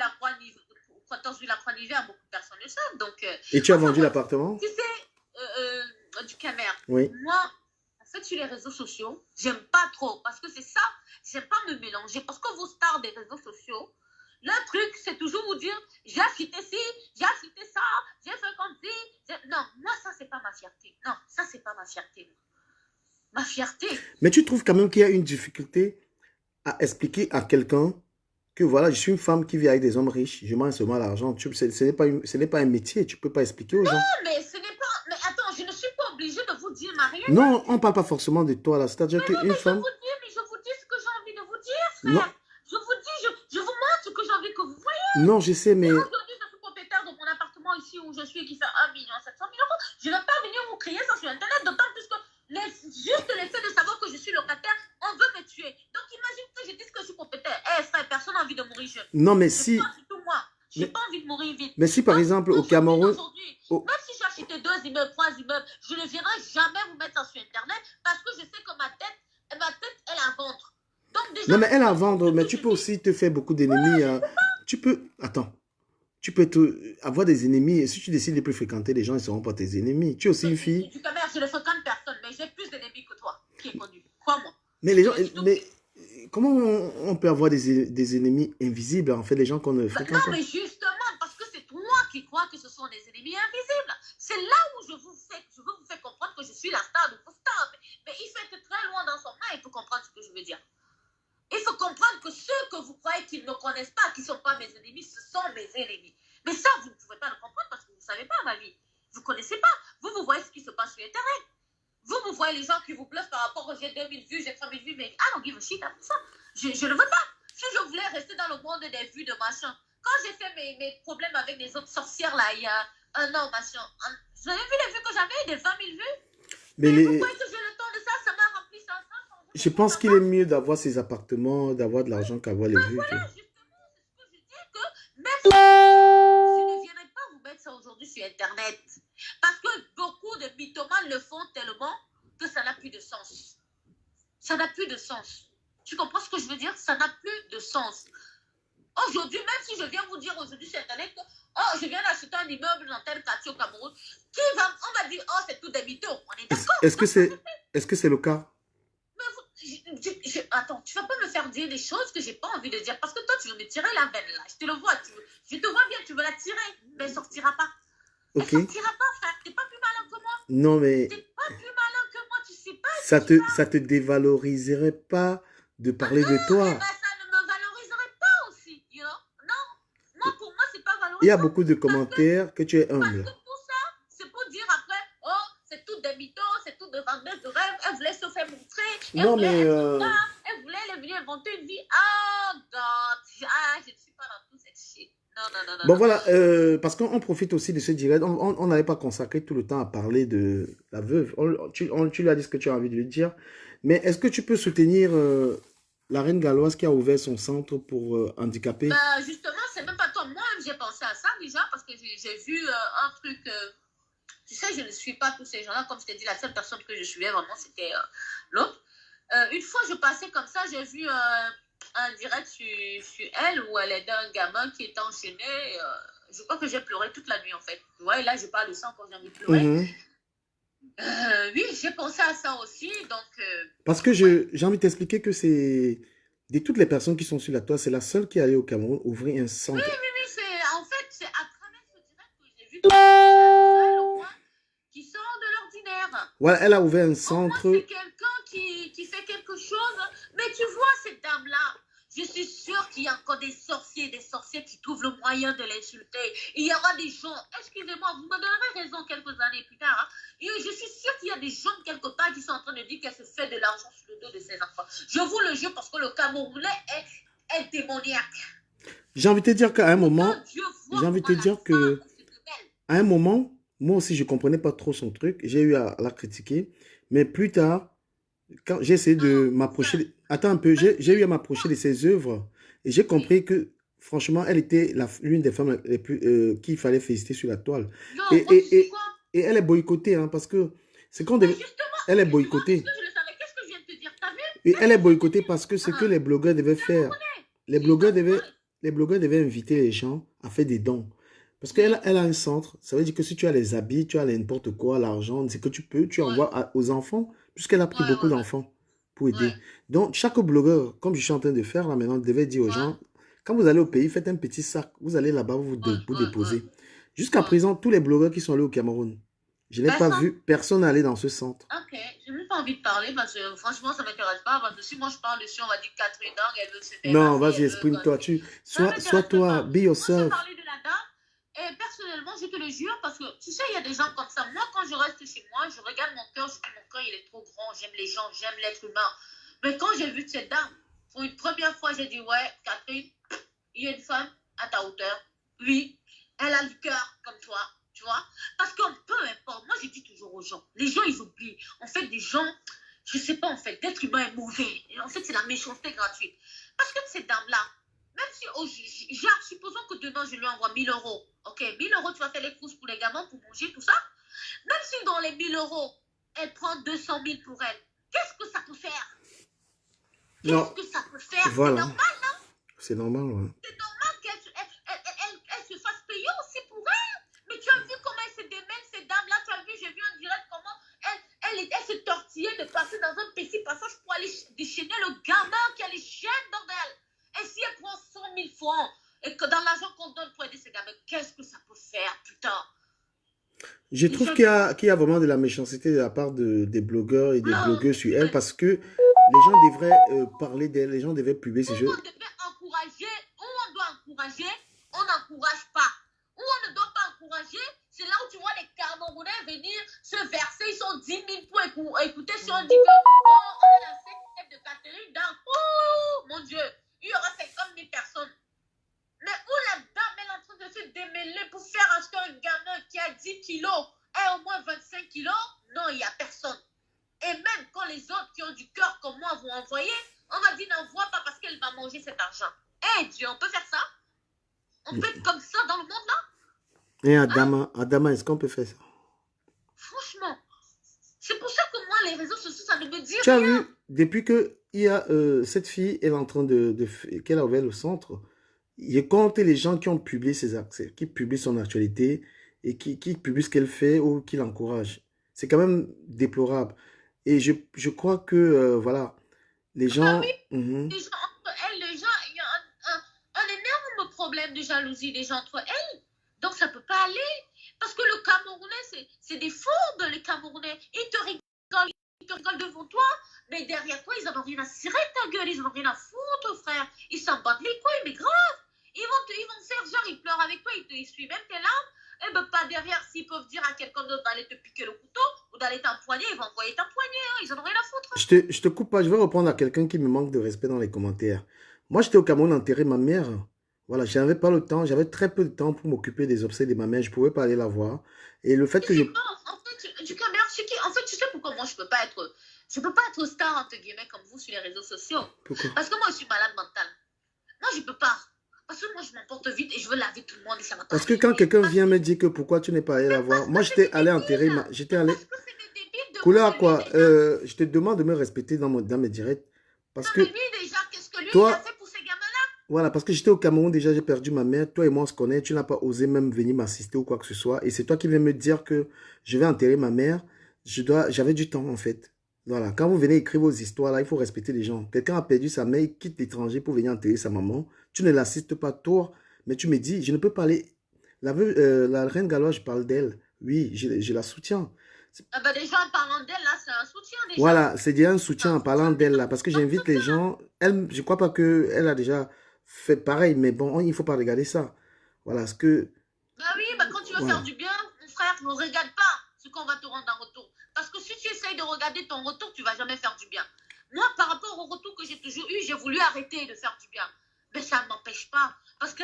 la Croix-d'Hiver, beaucoup de personnes le savent. Donc, Et tu as vendu l'appartement? Tu sais, du Camer. Oui. Moi, en fait, sur les réseaux sociaux, j'aime pas trop. Parce que c'est ça, j'aime pas me mélanger. Parce que vos stars des réseaux sociaux, le truc, c'est toujours vous dire, j'ai acheté ci, j'ai acheté ça, j'ai fait comme ci. Non, moi, ça, c'est pas ma fierté. Non, ça, c'est pas ma fierté. Ma fierté. Mais tu trouves quand même qu'il y a une difficulté à expliquer à quelqu'un que voilà, je suis une femme qui vit avec des hommes riches, je mange seulement l'argent. Ce n'est pas un métier, tu ne peux pas expliquer aux gens. Non, mais ce n'est pas... Mais attends, je ne suis pas obligée de vous dire, Marie. Non, on ne parle pas forcément de toi là. C'est-à-dire qu'une femme... Mais je vous dis ce que j'ai envie de vous dire, frère. Non, je sais, mais... Si aujourd'hui je suis propriétaire de mon appartement ici où je suis qui fait 1 700 000 euros, je ne vais pas venir vous crier ça sur Internet, d'autant plus que juste le fait de savoir que je suis locataire, on veut me tuer. Donc imagine que je dise que je suis propriétaire. Eh frère, personne n'a envie de mourir jeune. Non, mais C'est si... pas du tout moi. J'ai pas envie de mourir vite. Mais si, par Donc, exemple, au Cameroun... même si j'ai acheté 2 immeubles, 3 immeubles, je ne viendrai jamais vous mettre ça sur Internet parce que je sais que ma tête, elle est à vendre. Donc déjà... Non, mais elle à vendre, mais tu peux aussi te faire beaucoup d'ennemis. Tu peux... Attends. Tu peux avoir des ennemis. Et si tu décides de plus fréquenter les gens, ils ne seront pas tes ennemis. Tu es aussi une fille. Du commerce, je ne fréquente personne, mais j'ai plus d'ennemis que toi, qui est connu. Crois-moi. Mais les gens... Mais comment on peut avoir des ennemis invisibles, en fait, les gens qu'on ne fréquente pas? Non, mais justement, parce que c'est toi qui crois que ce sont des ennemis invisibles. C'est là où je veux vous faire comprendre que je suis la star de vos stars. Mais il faut être très loin dans son main pour comprendre ce que je veux dire. Il faut comprendre que ceux que vous croyez qu'ils ne connaissent pas, qui ne sont pas mes ennemis, ce sont mes ennemis. Mais ça, vous ne pouvez pas le comprendre parce que vous ne savez pas ma vie. Vous ne connaissez pas. Vous voyez ce qui se passe sur Internet. Vous voyez les gens qui vous bluffent par rapport aux j'ai 2000 vues, j'ai 3000 vues, mais I don't give a shit après ça. Je ne veux pas. Si je voulais rester dans le monde des vues de machin, quand j'ai fait mes problèmes avec les autres sorcières là, il y a un an, machin, vous avez vu les vues que j'avais, des 20 000 vues? Mais vous croyez que j'ai le temps de ça? Ça m'a rempli ça. Je pense qu'il est mieux d'avoir ses appartements, d'avoir de l'argent qu'avoir les vues. Voilà, justement, c'est ce que je dis que même si je ne viendrai pas vous mettre ça aujourd'hui sur Internet. Parce que beaucoup de mythomanes le font tellement que ça n'a plus de sens. Ça n'a plus de sens. Tu comprends ce que je veux dire? Ça n'a plus de sens. Aujourd'hui, même si je viens vous dire aujourd'hui sur Internet que oh, je viens d'acheter un immeuble dans tel quartier au Cameroun, on va dire oh, c'est tout des mythos. On est d'accord. Est-ce que c'est le cas? Attends, tu vas pas me faire dire des choses que j'ai pas envie de dire parce que toi tu veux me tirer la veine là. Je te le vois, je te vois bien, tu veux la tirer, mais elle sortira pas. Elle sortira pas, frère. T'es pas plus malin que moi. Non, mais t'es pas plus malin que moi, tu sais pas. Ça te dévaloriserait pas de parler de toi. Eh ben, ça ne me valoriserait pas aussi, you know? Non, moi pour moi c'est pas valorisant. Il y a beaucoup de commentaires que tu es humble. Parce que tout ça, c'est pour dire après, oh, c'est tout des mythos, c'est tout des vendeuses de rêves, elle voulait se faire montrer, elle voulait venir inventer une vie. Oh God, je ne suis pas dans toute cette shit. Non. Bon voilà, parce qu'on profite aussi de ce direct, on n'avait pas consacré tout le temps à parler de la veuve. Tu lui as dit ce que tu as envie de lui dire, mais est-ce que tu peux soutenir la reine galloise qui a ouvert son centre pour handicapés? Bah, justement, c'est même pas toi, moi j'ai pensé à ça déjà, parce que j'ai vu un truc... tu sais, je ne suis pas tous ces gens-là. Comme je t'ai dit, la seule personne que je suivais vraiment, c'était l'autre. Une fois, je passais comme ça, j'ai vu un direct sur elle où elle aidait un gamin qui était enchaîné. Je crois que j'ai pleuré toute la nuit, en fait. Ouais, là, je parle de ça quand j'ai envie de pleurer. Oui, j'ai pensé à ça aussi. Donc, parce que j'ai envie de t'expliquer que c'est... De toutes les personnes qui sont sur la toile, c'est la seule qui est allée au Cameroun ouvrir un centre. Oui, en fait, c'est à travers ce direct que j'ai vu que c'est la seule au moins qui sort de l'ordinaire. Voilà, elle a ouvert un centre. C'est quelqu'un qui fait quelque chose. Mais tu vois, cette dame-là, je suis sûre qu'il y a encore des sorciers qui trouvent le moyen de l'insulter. Il y aura des gens, excusez-moi, vous me donnerez raison quelques années plus tard. Hein, et je suis sûre qu'il y a des gens quelque part qui sont en train de dire qu'elle se fait de l'argent sur le dos de ses enfants. Je vous le jure parce que le Camerounais est démoniaque. J'ai envie de te dire qu'à un moment, à un moment, moi aussi, je ne comprenais pas trop son truc. J'ai eu à la critiquer. Mais plus tard, quand j'ai essayé de m'approcher... Attends un peu, j'ai eu à m'approcher de ses œuvres. Et j'ai compris que, franchement, elle était l'une des femmes les plus qu'il fallait féliciter sur la toile. Non, et elle est boycottée, hein, parce que c'est quand elle est boycottée. Qu'est-ce que je viens de te dire? T'as vu? Et elle est boycottée parce que ce que les blogueurs devaient faire. Les blogueurs devaient inviter les gens à faire des dons. Parce qu'elle a un centre. Ça veut dire que si tu as les habits, tu as n'importe quoi, l'argent, c'est que tu envoies aux enfants, puisqu'elle a pris beaucoup d'enfants pour aider. Donc, chaque blogueur, comme je suis en train de faire là maintenant, devait dire aux gens, quand vous allez au pays, faites un petit sac. Vous allez là-bas, vous déposez. Jusqu'à présent, tous les blogueurs qui sont allés au Cameroun, je n'ai pas vu personne aller dans ce centre. Ok, je n'ai même pas envie de parler parce que franchement, ça ne m'intéresse pas. Parce que si moi je parle dessus, on va dire Catherine Dang, elle veut se faire. Non, vas-y, exprime-toi. Sois toi, be yourself. Moi, j'ai parlé de la dame. Et personnellement, je te le jure, parce que tu sais, il y a des gens comme ça. Moi, quand je reste chez moi, je regarde mon cœur, je dis mon cœur, il est trop grand, j'aime les gens, j'aime l'être humain. Mais quand j'ai vu cette dame, pour une première fois, j'ai dit, ouais, Catherine, il y a une femme, à ta hauteur. Oui, elle a le cœur comme toi, tu vois. Parce que peu importe, moi je dis toujours aux gens, les gens ils oublient. En fait, des gens, je sais pas en fait, l'être humain est mauvais. Et en fait, c'est la méchanceté gratuite. Parce que cette dame-là, même si, genre, supposons que demain je lui envoie 1 000 euros. Ok, 1 000 euros, tu vas faire les courses pour les gamins, pour manger, tout ça. Même si dans les 1 000 euros, elle prend 200 000 pour elle, qu'est-ce que ça peut faire? Non, Qu'est-ce que ça peut faire? C'est voilà. normal, non? C'est normal, ouais. C'est normal qu'elle se fasse payer aussi pour elle. Mais tu as vu comment elle se démène, ces dames-là. Tu as vu, j'ai vu en direct comment elle se tortillait de passer dans un petit passage pour aller déchaîner le gamin qui a les chaînes dans elle. Et si elle prend 100 000 francs et que dans l'argent qu'on donne pour aider ces gamins, qu'est-ce que ça peut faire, putain? Je trouve qu'il y a vraiment de la méchanceté de la part des blogueurs et des blogueuses sur elle parce que les gens devraient parler d'elle, les gens devraient publier ces choses. On devait encourager, où on doit encourager, on n'encourage pas. Où on ne doit pas encourager, c'est là où tu vois les Camerounais venir se verser, ils sont 10 000 pour écouter si on dit que oh, on est la secte de Catherine dans, oh mon Dieu, il y aura 50 000 personnes. Mais où la dame est en train de se démêler pour faire acheter un gamin qui a 10 kilos et au moins 25 kilos? Non, il n'y a personne. Et même quand les autres qui ont du cœur comme moi vont envoyer, on va dire n'envoie pas parce qu'elle va manger cet argent. Eh Dieu, on peut faire ça? On fait comme ça dans le monde là? Et Adama, est-ce qu'on peut faire ça? Franchement, c'est pour ça que moi, les réseaux sociaux, ça ne me dit rien. Tu as vu, depuis que il y a, cette fille, elle est en train qu'elle a ouvert le centre, je compte les gens qui ont publié ses accès, qui publient son actualité et qui publient ce qu'elle fait ou qui l'encouragent. C'est quand même déplorable. Et je crois que, voilà, les gens... oui, les gens entre elles, les gens, il y a un énorme problème de jalousie des gens entre elles. Donc, ça ne peut pas aller. Parce que le Camerounais, c'est des fourbes, les Camerounais. Ils te rigolent devant toi, mais derrière toi, ils n'en ont rien à cirer ta gueule. Ils n'en ont rien à foutre, frère. Ils s'en battent les couilles, mais grave. Ils vont faire genre, ils pleurent avec toi, ils suivent même tes larmes. Et ben pas derrière, s'ils peuvent dire à quelqu'un d'autre d'aller te piquer le couteau ou d'aller t'empoigner, ils vont envoyer t'empoigner. Hein. Ils en ont rien à foutre. Je te coupe pas, je vais répondre à quelqu'un qui me manque de respect dans les commentaires. Moi, j'étais au Cameroun enterrer ma mère. Voilà, je n'avais pas le temps, j'avais très peu de temps pour m'occuper des obsèques de ma mère. Je ne pouvais pas aller la voir. Et le fait que je... En fait, du Cameroun, en fait, tu sais pourquoi moi je peux pas être star entre guillemets comme vous sur les réseaux sociaux. Pourquoi? Parce que moi je suis malade mentale. Moi je peux pas. Parce que moi je m'emporte vite et je veux laver tout le monde et ça va pas. Parce que quand quelqu'un vient me dire que pourquoi tu n'es pas allé la voir, moi j'étais allé enterrer ma... J'étais allé... Parce que c'est des débiles de Coula, quoi, je te demande de me respecter dans mes directs. Parce que... lui déjà, qu'est-ce que lui toi, il a fait pour ces gamins-là? Voilà, parce que j'étais au Cameroun déjà, j'ai perdu ma mère. Toi et moi on se connaît, tu n'as pas osé même venir m'assister ou quoi que ce soit. Et c'est toi qui viens me dire que je vais enterrer ma mère. J'avais du temps en fait. Voilà, quand vous venez écrire vos histoires là, il faut respecter les gens. Quelqu'un a perdu sa mère, il quitte l'étranger pour venir enterrer sa maman. Tu ne l'assistes pas, toi, mais tu me dis, je ne peux pas aller. La reine Galois, je parle d'elle. Oui, je la soutiens. Ah ben déjà en parlant d'elle là, c'est un soutien déjà. Voilà, c'est déjà un soutien en parlant d'elle là, parce que j'invite les gens. Elle, je crois pas qu'elle a déjà fait pareil, mais bon, il ne faut pas regarder ça. Voilà, ce que... Bah oui, bah quand tu veux faire du bien, mon frère, ne regarde pas ce qu'on va te rendre en retour. Parce que si tu essayes de regarder ton retour, tu ne vas jamais faire du bien. Moi, par rapport au retour que j'ai toujours eu, j'ai voulu arrêter de faire du bien. Mais ça ne m'empêche pas. Parce que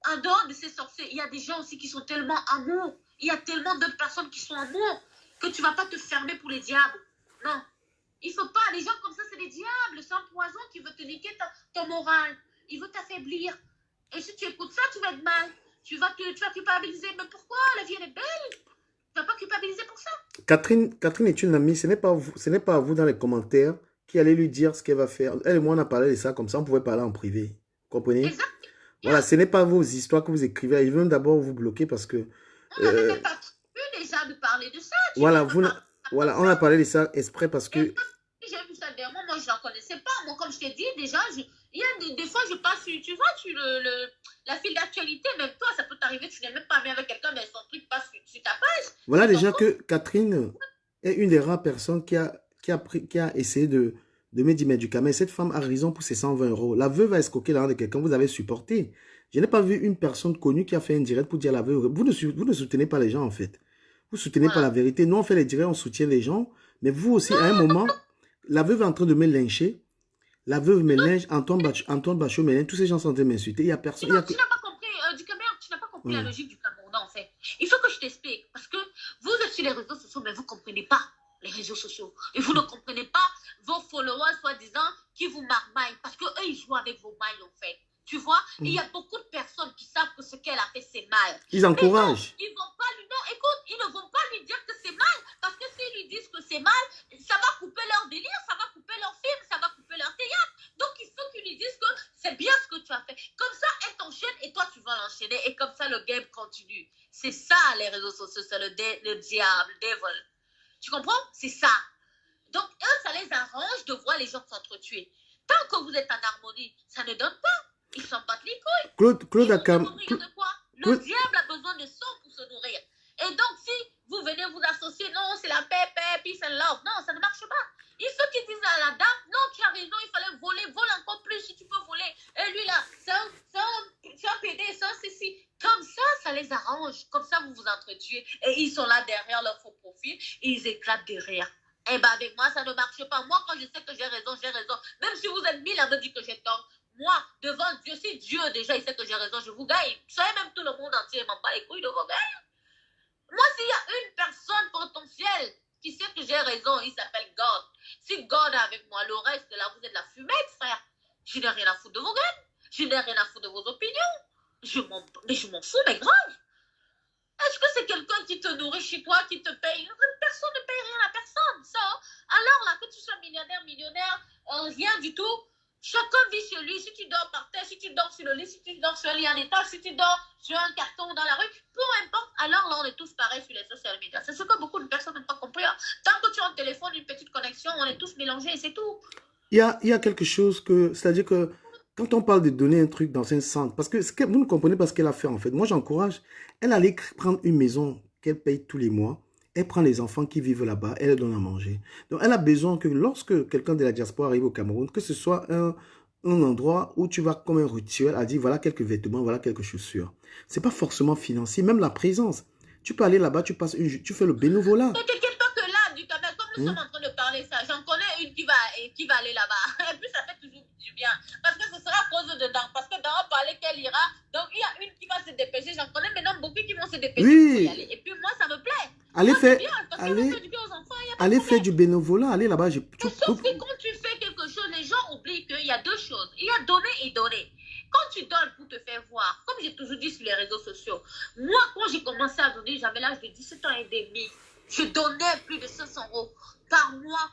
en dehors de ces sorciers, il y a des gens aussi qui sont tellement amour. Il y a tellement d'autres personnes qui sont amour que tu ne vas pas te fermer pour les diables. Non. Il ne faut pas. Les gens comme ça, c'est des diables. C'est un poison qui veut te niquer ton moral. Il veut t'affaiblir. Et si tu écoutes ça, tu vas être mal. Tu vas culpabiliser. Mais pourquoi? La vie, elle est belle. Tu ne vas pas culpabiliser pour ça. Catherine est une amie. Ce n'est pas à vous dans les commentaires qui allez lui dire ce qu'elle va faire. Elle et moi, on a parlé de ça comme ça. On pouvait parler en privé. Vous comprenez? Exactement. Voilà, ce n'est pas vos histoires que vous écrivez. Ils veulent d'abord vous bloquer parce que... On n'avait même pas vu déjà de parler de ça. Voilà, on a parlé de ça exprès parce que... J'ai vu ça dernièrement, moi je n'en connaissais pas. Moi, comme je t'ai dit, déjà, il y a des fois, je passe, tu vois, sur la file d'actualité, même toi, ça peut t'arriver, tu n'es même pas bien avec quelqu'un, mais son truc passe sur ta page. Voilà déjà que Catherine est une des rares personnes qui a essayé de me dire, mais du Cameroun, cette femme a raison pour ses 120 euros. La veuve a escroqué l'argent de quelqu'un, vous avez supporté. Je n'ai pas vu une personne connue qui a fait un direct pour dire la veuve. Vous ne soutenez pas les gens, en fait. Vous ne soutenez pas la vérité. Nous, on fait les directs, on soutient les gens. Mais vous aussi, à un moment, la veuve est en train de me lyncher. La veuve me lynche, Antoine Bachot me lynche. Tous ces gens sont en train de m'insulter. Il n'y a personne. Tu n'as pas compris, compris la logique du Cameroun, en fait. Il faut que je t'explique. Parce que vous êtes sur les réseaux sociaux, mais vous ne comprenez pas les réseaux sociaux. Et vous ne comprenez pas vos followers, soi-disant, qui vous marmaillent. Parce qu'eux, ils jouent avec vos mailles, en fait. Tu vois, il y a beaucoup de personnes qui savent que ce qu'elle a fait, c'est mal. Ils encouragent. Mais non, ils vont pas lui... Non, écoute, ils ne vont pas lui dire que c'est mal. Parce que s'ils lui disent que c'est mal, ça va couper leur délire, ça va couper leur film, ça va couper leur théâtre. Donc, il faut qu'ils lui disent que c'est bien ce que tu as fait. Comme ça, elle t'enchaîne et toi, tu vas l'enchaîner. Et comme ça, le game continue. C'est ça, les réseaux sociaux. C'est le diable, le devil. Tu comprends? C'est ça. Donc, eux, ça les arrange de voir les gens s'entretuer. Tant que vous êtes en harmonie, ça ne donne pas. Ils s'en battent les couilles. Claude a de quoi? Le diable a besoin de sang pour se nourrir. Et donc, si vous venez vous associer, non, c'est la paix, peace and love. Non, ça ne marche pas. Il faut qu'ils disent à la dame, non, tu as raison, il fallait voler, vole encore plus si tu peux voler. Et lui, là, c'est un PD, c'est un ceci. Comme ça les arrange. Comme ça, vous vous entretuez. Et ils sont là derrière leur faux profil. Et ils éclatent derrière. Eh bien, avec moi, ça ne marche pas. Moi, quand je sais que j'ai raison, j'ai raison. Même si vous êtes 1000 à me dire que j'ai tort. Moi, devant Dieu, si Dieu déjà il sait que j'ai raison, je vous gagne. Soyez même tout le monde entier, m'en bat les couilles de vos gagne. Moi, s'il y a une personne potentielle qui sait que j'ai raison, il s'appelle God. Si God est avec moi, le reste, là, vous êtes la fumette, frère. Je n'ai rien à foutre de vos gains. Je n'ai rien à foutre de vos opinions. Mais je m'en fous, mais grave. Est-ce que c'est quelqu'un qui te nourrit chez toi, qui te paye? Personne ne paye rien à personne, ça. Alors là, que tu sois millionnaire, rien du tout. Chacun vit chez lui. Si tu dors par terre, si tu dors sur le lit, si tu dors sur un lit en étage, si tu dors sur un carton dans la rue, peu importe. Alors là, on est tous pareils sur les social media. C'est ce que beaucoup de personnes n'ont pas compris. Tant que tu as un téléphone, une petite connexion, on est tous mélangés et c'est tout. Il y a quelque chose que, c'est-à-dire que quand on parle de donner un truc dans un centre, parce que vous ne comprenez pas ce qu'elle a fait en fait. Moi, j'encourage. Elle allait prendre une maison qu'elle paye tous les mois. Elle prend les enfants qui vivent là-bas, elle leur donne à manger. Donc, elle a besoin que lorsque quelqu'un de la diaspora arrive au Cameroun, que ce soit un endroit où tu vas comme un rituel à dire voilà quelques vêtements, voilà quelques chaussures. C'est pas forcément financier, même la présence. Tu peux aller là-bas, tu fais le bénévolat. Ne t'inquiète pas que là, du Cameroun, comme nous sommes en train de parler ça, j'en connais une qui va aller là-bas. Et puis ça fait toujours du bien. Parce que ce sera à cause de Dan. Parce que Dan a parlé qu'elle ira. Donc il y a une qui va se dépêcher. J'en connais maintenant beaucoup qui vont se dépêcher pour y aller. Et puis moi, ça me plaît. Allez faire du bénévolat, allez là-bas. Sauf que quand tu fais quelque chose, les gens oublient qu'il y a deux choses. Il y a donner et donner. Quand tu donnes pour te faire voir, comme j'ai toujours dit sur les réseaux sociaux, moi, quand j'ai commencé à donner, j'avais l'âge de 17 ans et demi. Je donnais plus de 500 € par mois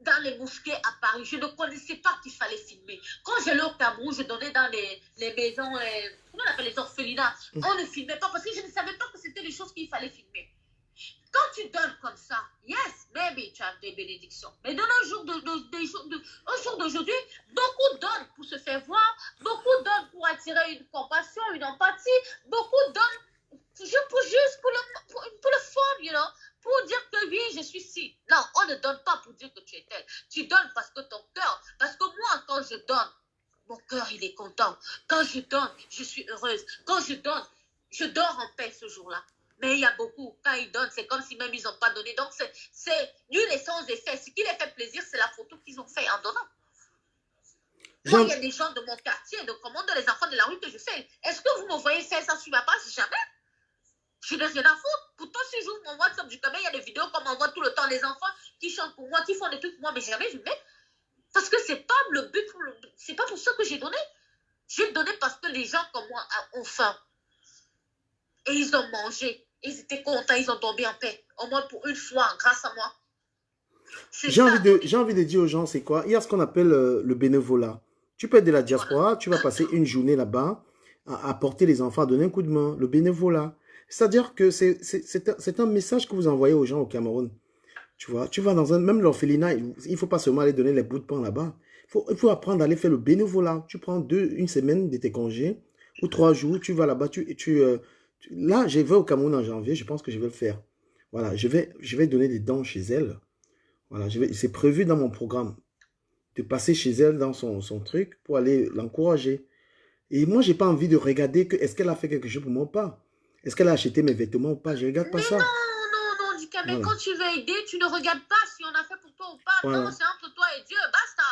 dans les mosquées à Paris. Je ne connaissais pas qu'il fallait filmer. Quand j'allais au Cameroun, je donnais dans les maisons, comment on appelle les orphelinats. On ne filmait pas parce que je ne savais pas que c'était les choses qu'il fallait filmer. Quand tu donnes comme ça, yes, maybe tu as des bénédictions. Mais dans un jour d'aujourd'hui, beaucoup donnent pour se faire voir, beaucoup donnent pour attirer une compassion, une empathie, beaucoup donnent juste pour le fun, you know, pour dire que oui, je suis si. Non, on ne donne pas pour dire que tu es tel. Tu donnes parce que ton cœur, parce que moi, quand je donne, mon cœur, il est content. Quand je donne, je suis heureuse. Quand je donne, je dors en paix ce jour-là. Mais il y a beaucoup, quand ils donnent, c'est comme si même ils n'ont pas donné. Donc, c'est nul et sans effet. Ce qui les fait plaisir, c'est la photo qu'ils ont fait en donnant. Moi, il y a des gens de mon quartier, de les enfants de la rue que je fais. Est-ce que vous me voyez faire ça sur ma page? Jamais. Je n'ai rien à foutre. Pourtant, si j'ouvre mon WhatsApp du Cameroun, il y a des vidéos qu'on m'envoie tout le temps. Les enfants qui chantent pour moi, qui font des trucs pour moi, mais jamais je mets. Parce que c'est pas le but, c'est pas pour ça que j'ai donné. J'ai donné parce que les gens comme moi ont faim. Et ils ont mangé. Ils étaient contents, ils ont tombé en paix. Au moins pour une fois, grâce à moi. J'ai envie de dire aux gens, c'est quoi? Il y a ce qu'on appelle le bénévolat. Tu peux être de la diaspora, tu vas passer une journée là-bas à porter les enfants, à donner un coup de main. Le bénévolat. C'est-à-dire que c'est un message que vous envoyez aux gens au Cameroun. Tu vois, tu vas dans même l'orphelinat, il ne faut pas seulement aller donner les bouts de pain là-bas. Il faut apprendre à aller faire le bénévolat. Tu prends une semaine de tes congés ou 3 jours, tu vas là-bas, là, je vais au Cameroun en janvier, je pense que je vais le faire. Voilà, je vais donner des dons chez elle. Voilà, c'est prévu dans mon programme de passer chez elle dans son truc pour aller l'encourager. Et moi, j'ai pas envie de regarder est-ce qu'elle a fait quelque chose pour moi ou pas. Est-ce qu'elle a acheté mes vêtements ou pas. Je regarde pas ça. Non, Dika, mais quand tu veux aider, tu ne regardes pas si on a fait pour toi ou pas. Voilà. Non, c'est entre toi et Dieu, basta.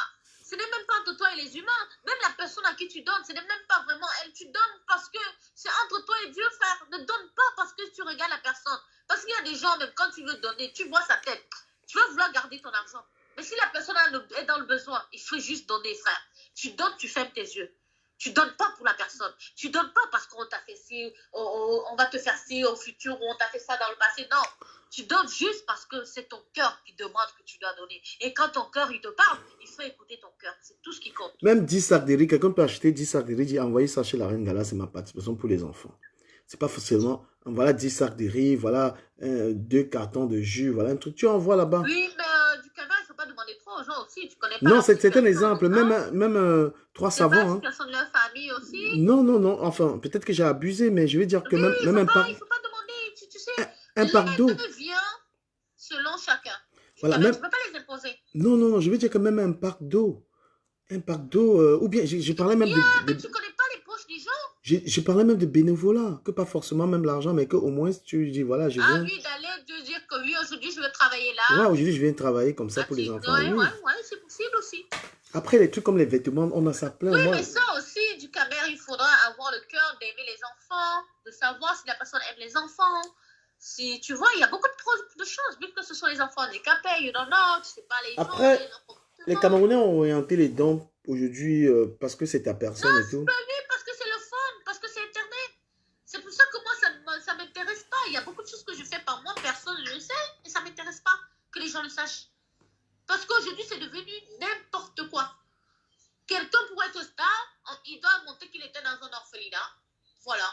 Ce n'est même pas entre toi et les humains. Même la personne à qui tu donnes, ce n'est même pas vraiment elle. Tu donnes parce que C'est entre toi et Dieu, frère. Ne donne pas parce que tu regardes la personne. Parce qu'il y a des gens, même quand tu veux donner, tu vois sa tête. Tu vas vouloir garder ton argent. Mais si la personne est dans le besoin, il faut juste donner, frère. Tu donnes, tu fermes tes yeux. Tu donnes pas pour la personne. Tu donnes pas parce qu'on t'a fait ci, on va te faire ci au futur, ou on t'a fait ça dans le passé. Non. Tu donnes juste parce que c'est ton cœur qui demande que tu dois donner. Et quand ton cœur, il te parle, il faut écouter ton cœur. C'est tout ce qui compte. Même 10 sacs de riz, quelqu'un peut acheter 10 sacs de riz, dit envoyer ça chez la reine Gala, c'est ma participation pour les enfants. C'est pas forcément, voilà 10 sacs de riz, voilà 2 cartons de jus, voilà un truc, tu envoies là-bas. Oui, mais du canard, il ne faut pas demander trop aux gens aussi. Tu connais pas Non, leur c'est un situation, exemple, hein? même 3 Tu sais pas savons. la Hein. situation de leur famille aussi. Non, non, non, enfin, peut-être que j'ai abusé, mais je veux dire que Oui, même il faut pas demander. Tu sais, un pack d'eau, l'aide vient selon chacun. voilà, Tu même, ne peux pas les imposer. non, non, non, je veux dire que même un pack d'eau, ou bien je parlais même Yeah, mais tu connais pas les poches des gens. je parlais même de bénévolat, que pas forcément même l'argent, mais qu'au moins tu dis, voilà, je Ah viens, oui, d'aller te dire que oui, aujourd'hui, je vais travailler ouais, là. aujourd'hui je viens travailler comme ça Ah, pour les enfants, ouais, oui. ouais, ouais, c'est possible aussi. Après, les trucs comme les vêtements, on a ça plein, Oui, moi, mais ça aussi, du Camer, il faudra avoir le cœur d'aimer les enfants, de savoir si la personne aime les enfants. Si tu vois, il y a beaucoup de choses, vu que ce sont les enfants handicapés, you don't know, tu sais pas les gens, après, les enfants. les Camerounais ont orienté les dons aujourd'hui parce que c'est ta Non, personne et c'est tout. pas lui, parce que c'est le fun, parce que c'est Internet. C'est pour ça que moi, ça m'intéresse pas. Il y a beaucoup de choses que je fais par moi, personne ne le sait, et ça m'intéresse pas que les gens le sachent. Parce qu'aujourd'hui, c'est devenu n'importe quoi. Quelqu'un pour être star, il doit montrer qu'il était dans un orphelinat. Voilà.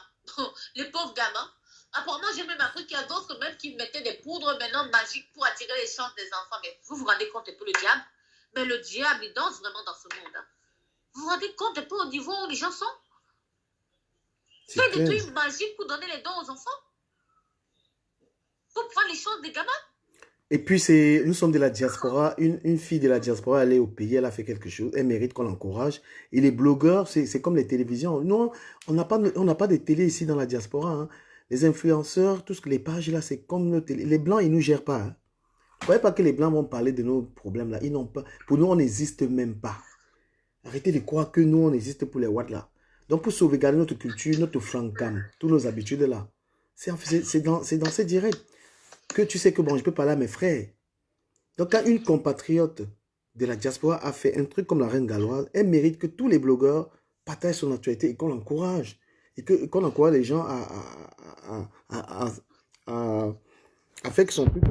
Les pauvres gamins. Apparemment, j'ai même appris qu'il y a d'autres même qui mettaient des poudres maintenant magiques pour attirer les chances des enfants. Mais vous vous rendez compte un peu le diable? Mais le diable, il danse vraiment dans ce monde. Hein. Vous vous rendez compte un peu au niveau où les gens sont? C'est Fait des clair. trucs magiques pour donner les dons aux enfants? Pour prendre les chances des gamins? Et puis, nous sommes de la diaspora. Une fille de la diaspora, elle est au pays, elle a fait quelque chose. Elle mérite qu'on l'encourage. Et les blogueurs, c'est comme les télévisions. Nous, on n'a pas de télé ici dans la diaspora. Hein. Les influenceurs, tout ce que les pages là, c'est comme nos télé. Les Blancs, ils ne nous gèrent pas. Hein. Vous ne croyez pas que les Blancs vont parler de nos problèmes là? Ils n'ont pas. Pour nous, on n'existe même pas. Arrêtez de croire que nous, on existe pour les Ouads là. Donc, pour sauvegarder notre culture, notre francam, toutes nos habitudes là, c'est dans ces directs que tu sais que bon, je peux parler à mes frères. Donc, quand une compatriote de la diaspora a fait un truc comme la reine galloise, elle mérite que tous les blogueurs partagent son actualité et qu'on l'encourage. Et qu'on encourage les gens à faire que son truc